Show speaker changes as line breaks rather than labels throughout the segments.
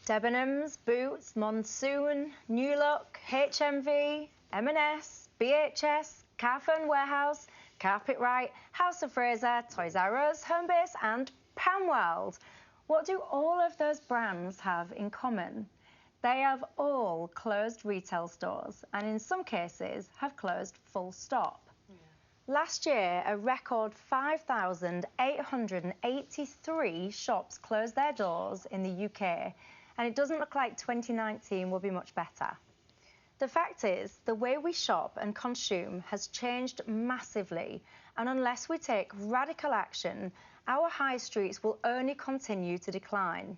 Debenhams, Boots, Monsoon, New Look, HMV, M&S, BHS, Carphone Warehouse, Carpetright, House of Fraser, Toys R Us, Homebase and Poundworld. What do all of those brands have in common? They have all closed retail stores and in some cases have closed full stop. Last year, a record 5,883 shops closed their doors in the UK, and it doesn't look like 2019 will be much better. The fact is, the way we shop and consume has changed massively, and unless we take radical action, our high streets will only continue to decline.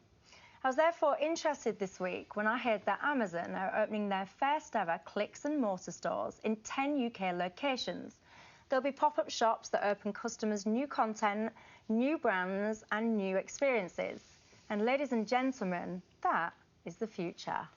I was therefore interested this week when I heard that Amazon are opening their first ever clicks and mortar stores in 10 UK locations. There'll be pop-up shops that open customers new content, new brands and new experiences. And ladies and gentlemen, that is the future.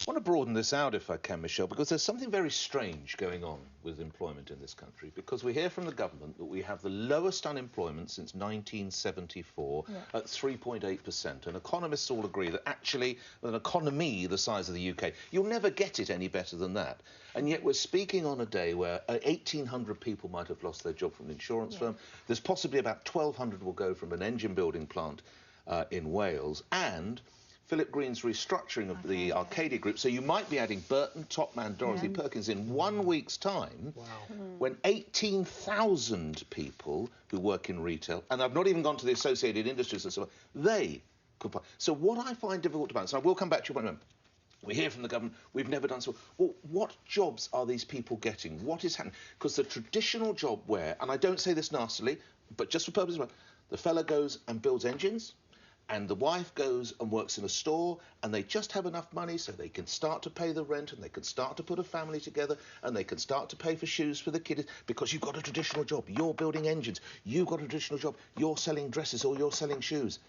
I want to broaden this out if I can, Michelle, because there's something very strange going on with employment in this country, because we hear from the government that we have the lowest unemployment since 1974 at 3.8%, and economists all agree that actually with an economy the size of the UK, you'll never get it any better than that. And yet we're speaking on a day where 1,800 people might have lost their job from an insurance firm. There's possibly about 1,200 will go from an engine building plant in Wales, and Philip Green's restructuring of the Arcadia Group, so you might be adding Burton, Topman, Dorothy Perkins in 1 week's time, when 18,000 people who work in retail, and I've not even gone to the associated industries and so on, they could. So what I find difficult about, so I will come back to you in a moment. We hear from the government, we've never done so. Well, what jobs are these people getting? What is happening? Because the traditional job where, and I don't say this nastily, but just for purposes of the fella goes and builds engines, and the wife goes and works in a store, and they just have enough money so they can start to pay the rent, and they can start to put a family together, and they can start to pay for shoes for the kids, because you've got a traditional job. You're building engines. You've got a traditional job. You're selling dresses or you're selling shoes.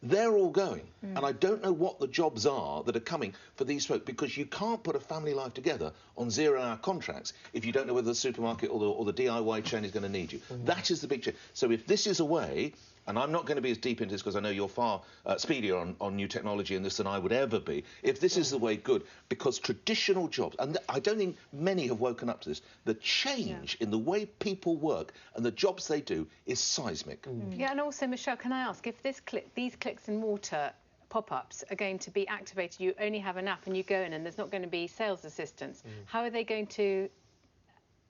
They're all going. And I don't know what the jobs are that are coming for these folk, because you can't put a family life together on 0-hour contracts if you don't know whether the supermarket or the DIY chain is going to need you. That is the big change. So if this is a way, and I'm not going to be as deep into this because I know you're far speedier on new technology in this than I would ever be. If this is the way, good, because traditional jobs, and I don't think many have woken up to this, the change in the way people work and the jobs they do is seismic.
Yeah, and also, Michelle, can I ask, if these clicks and mortar pop-ups are going to be activated, you only have an app and you go in and there's not going to be sales assistants, how are they going to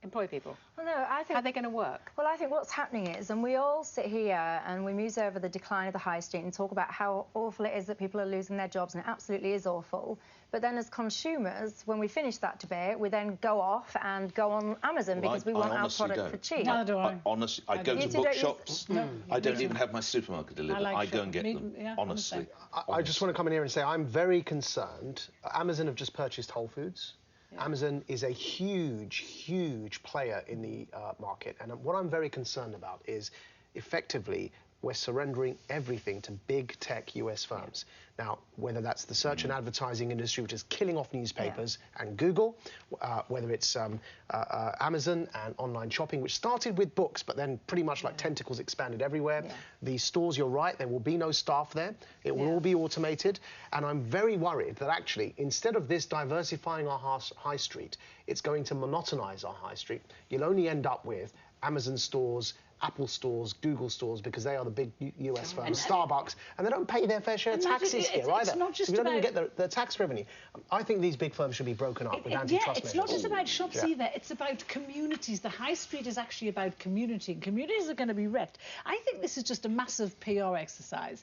employ people?
Well, no, I think...
How are they going to work?
Well, I think what's happening is, and we all sit here and we muse over the decline of the high street and talk about how awful it is that people are losing their jobs, and it absolutely is awful. But then as consumers, when we finish that debate, we then go off and go on Amazon because we want our product for cheap.
No, do I.
Honestly, I go to bookshops. I don't even have my supermarket delivered. I go and get them, honestly.
I just want to come in here and say I'm very concerned. Amazon have just purchased Whole Foods. Amazon is a huge, huge player in the market, and what I'm very concerned about is effectively we're surrendering everything to big tech US firms. Now, whether that's the search and advertising industry, which is killing off newspapers and Google, whether it's Amazon and online shopping, which started with books, but then pretty much like tentacles expanded everywhere. The stores, you're right, there will be no staff there. It will all be automated. And I'm very worried that actually, instead of this diversifying our high street, it's going to monotonize our high street. You'll only end up with Amazon stores, Apple stores, Google stores, because they are the big US firms, Starbucks, and they don't pay their fair share of taxes here either.
It's not just
so we don't even get the tax revenue. I think these big firms should be broken up with antitrust measures.
It's not just about shops either, it's about communities. The high street is actually about community, and communities are going to be wrecked. I think this is just a massive PR exercise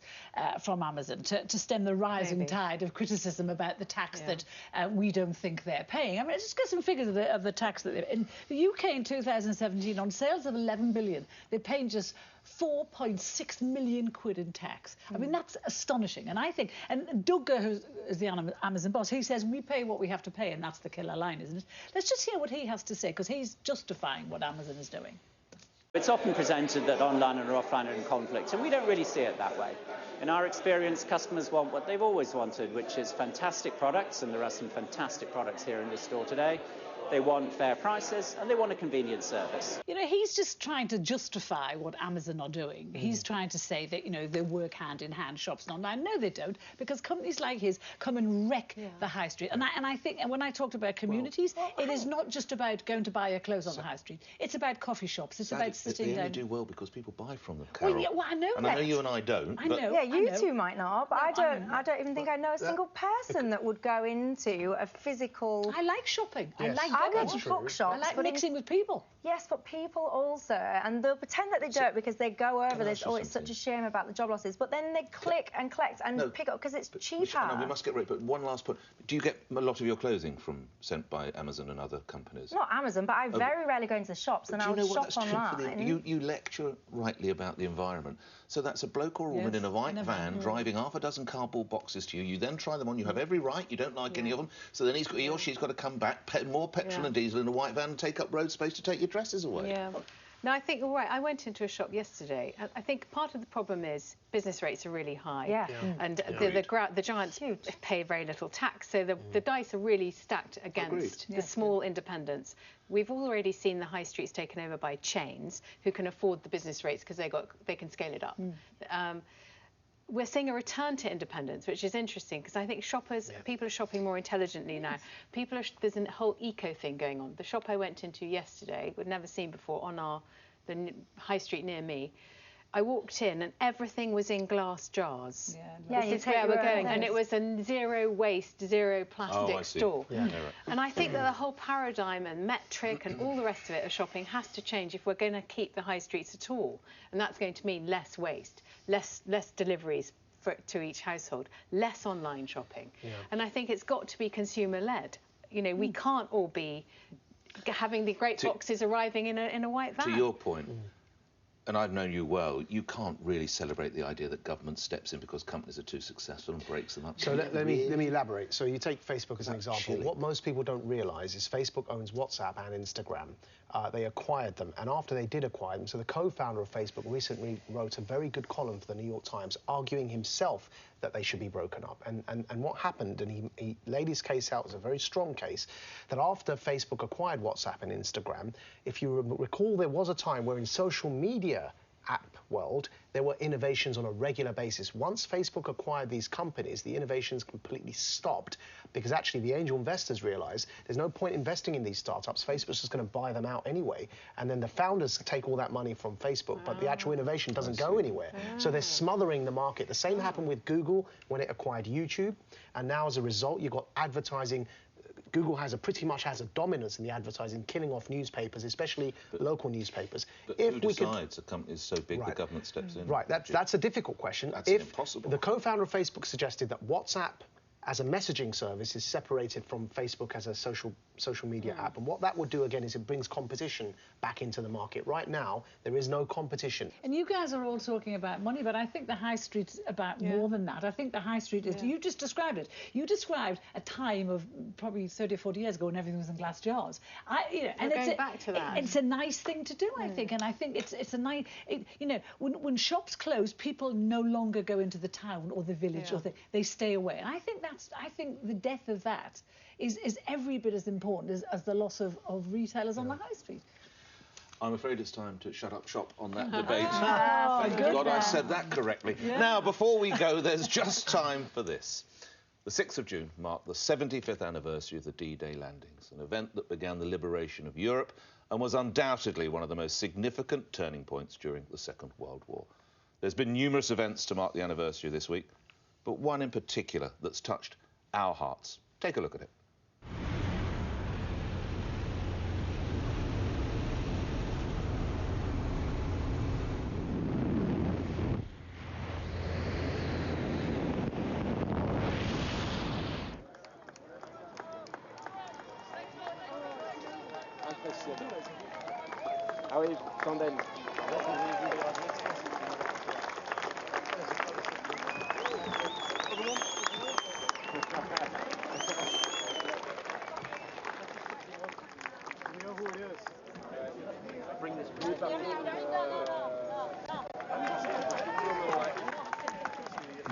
from Amazon to stem the rising tide of criticism about the tax that we don't think they're paying. I mean, just get some figures of the tax that in the UK in 2017, on sales of 11 billion, they're paying just 4.6 million quid in tax. I mean, that's astonishing. And I think, and Doug, who is the Amazon boss, he says we pay what we have to pay, and that's the killer line, isn't it? Let's just hear what he has to say, because he's justifying what Amazon is doing.
It's often presented that online and offline are in conflict, and we don't really see it that way. In our experience, customers want what they've always wanted, which is fantastic products, and there are some fantastic products here in the store today. they want fair prices, and they want a convenient service.
You know, he's just trying to justify what Amazon are doing. He's trying to say that, you know, they work hand in hand, shops and online. No, they don't, because companies like his come and wreck the high street. And I think, and when I talked about communities, it is not just about going to buy your clothes on the high street. It's about coffee shops. It's about sitting down.
They only do well because people buy from them, Carole.
Well, yeah, well, I know
and
that.
I know you and I don't.
I know.
Yeah, you two might not, but I don't even think I know a single person that would go into a physical...
I like shopping.
Yes,
I go to bookshops.
I like mixing with people.
Yes, but people also, and they'll pretend that they don't because they go over this, oh, it's such a shame about the job losses, but then they click and collect and pick up because it's cheaper.
No, we must get right, but one last point. Do you get a lot of your clothing sent by Amazon and other companies?
Not Amazon, but I very rarely go into the shops, and I would shop online.
You lecture rightly about the environment. So that's a bloke or a woman in a white van driving half a dozen cardboard boxes to you. You then try them on. You have every right. You don't like any of them. So then he or she's got to come back, more petrol and diesel in a white van and take up road space to take your dresses away.
Yeah. No, I think you're right. I went into a shop yesterday. I think part of the problem is business rates are really high.
Yeah.
And the giants pay very little tax, so the dice are really stacked against the small independents. We've already seen the high streets taken over by chains who can afford the business rates because they can scale it up. We're seeing a return to independence, which is interesting because I think people are shopping more intelligently now. There's a whole eco thing going on. The shop I went into yesterday, we'd never seen before, on the high street near me. I walked in and everything was in glass jars. This is where we're going, and it was a zero waste, zero plastic store. And I think that the whole paradigm and metric and all the rest of it of shopping has to change if we're going to keep the high streets at all, and that's going to mean less waste, less deliveries to each household, less online shopping, and I think it's got to be consumer-led. You know, we can't all be having the great boxes arriving in a white van.
To your point. And I've known you well, you can't really celebrate the idea that government steps in because companies are too successful and breaks them up.
So let me elaborate. So you take Facebook as an example. What most people don't realise is Facebook owns WhatsApp and Instagram. They acquired them, and after they did acquire them, so the co-founder of Facebook recently wrote a very good column for the New York Times arguing himself that they should be broken up. And what happened, and he laid his case out as a very strong case, that after Facebook acquired WhatsApp and Instagram, if you recall, there was a time where in social media app world, there were innovations on a regular basis. Once Facebook acquired these companies, the innovations completely stopped because actually the angel investors realized there's no point investing in these startups. Facebook's just going to buy them out anyway. And then the founders take all that money from Facebook, but the actual innovation doesn't go anywhere. So they're smothering the market. The same happened with Google when it acquired YouTube. And now as a result, you've got advertising. Google pretty much has a dominance in the advertising, killing off newspapers, especially local newspapers.
But who decides a company is so big the government steps in?
Right, that's a difficult question.
That's impossible.
The co-founder of Facebook suggested that WhatsApp as a messaging service is separated from Facebook as a social media app. And what that would do, again, is it brings competition back into the market. Right now, there is no competition.
And you guys are all talking about money, but I think the high street's about more than that. I think the high street is... You just described it. You described a time of probably 30 or 40 years ago when everything was in glass jars.
And going back to that.
It's a nice thing to do, I think. And I think it's a nice... you know, when shops close, people no longer go into the town or the village, or they stay away. And I think the death of that is every bit as important as the loss of retailers on the high street.
I'm afraid it's time to shut up shop on that debate. Thank God I said that correctly. Now, before we go, there's just time for this. The 6th of June marked the 75th anniversary of the D-Day landings, an event that began the liberation of Europe and was undoubtedly one of the most significant turning points during the Second World War. There's been numerous events to mark the anniversary this week, but one in particular that's touched our hearts. Take a look at it.
Ah oui, chandelle.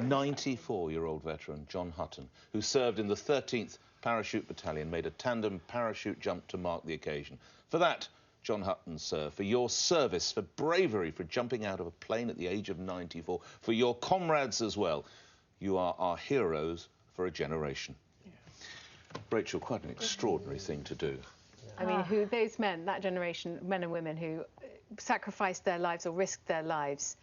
94-year-old veteran John Hutton, who served in the 13th
Parachute Battalion made a tandem parachute jump to mark the occasion. For that, John Hutton, sir, for your service, for bravery, for jumping out of a plane at the age of 94, for your comrades as well. You are our heroes for a generation. Yeah. Rachel, quite an extraordinary thing to do.
I mean, those men, that generation, men and women who sacrificed their lives or risked their lives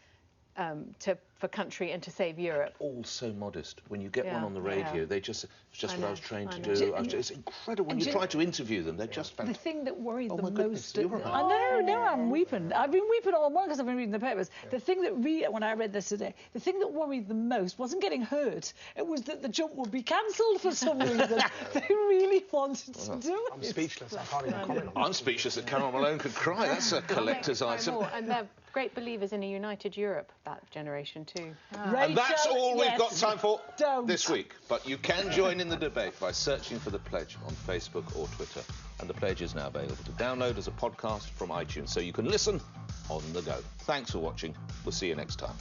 for country and to save Europe.
All so modest. When you get one on the radio, they just, it's just what I was trained to do. It's incredible when you try to interview them. They're just fantastic.
The thing that worried
the
most...
You're right.
I know, I'm weeping. I've been weeping all morning because I've been reading the papers. The thing that when I read this today, the thing that worried them most wasn't getting hurt. It was that the jump would be cancelled for some reason. They really wanted to do it.
I'm speechless. I can't even comment on it.
I'm speechless that Carole Malone could cry. That's a collector's item.
And they're great believers in a united Europe, that generation too.
And that's all we've got time for this week. But you can join in the debate by searching for The Pledge on Facebook or Twitter. And The Pledge is now available to download as a podcast from iTunes, so you can listen on the go. Thanks for watching. We'll see you next time.